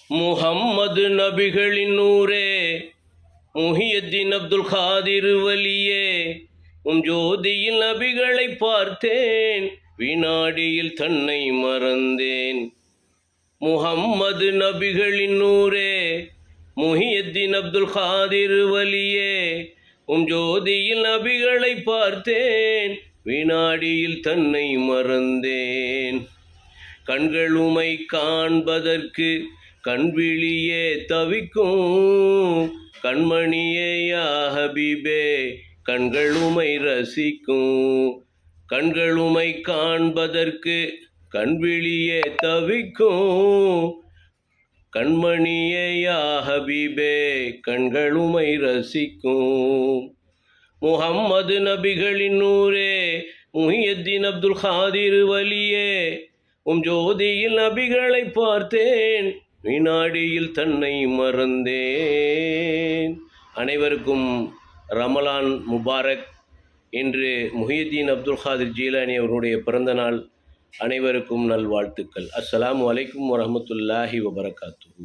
முஹம்மது நபிகளின் நூரே, முஹியத்தீன் அப்துல் காதிர் வலியே, ஜோதியில் நபிகளை பார்த்தேன், வினாடியில் தன்னை மறந்தேன். முஹம்மது நபிகளின் நூரே, முஹியத்தீன் அப்துல் காதிர் வலியே, ஜோதியில் நபிகளை பார்த்தேன், வினாடியில் தன்னை மறந்தேன். கண்களுமை காண்பதற்கு கண்விழியே தவிக்கும், கண்மணியே யா ஹபீபே கண்களுமை ரசிக்கும். கண்களுமை காண்பதற்கு கண்விழியே தவிக்கும், கண்மணியே யா ஹபீபே கண்களுமை ரசிக்கும். முஹம்மது நபிகளின் நூரே, முஹியத்தீன் அப்துல் காதிர் வலியே, ஜோதியில் நபிகளை பார்த்தேன், வினாடியில் தன்னை மறந்தேன். அனைவருக்கும் ரமலான் முபாரக். இன்று முஹியத்தீன் அப்துல் காதிர் ஜீலானி அவருடைய பிறந்த நாள். அனைவருக்கும் நல்வாழ்த்துக்கள். அஸ்ஸலாமு அலைக்கும் வரஹ்மத்துல்லாஹி வபரகாத்துஹு.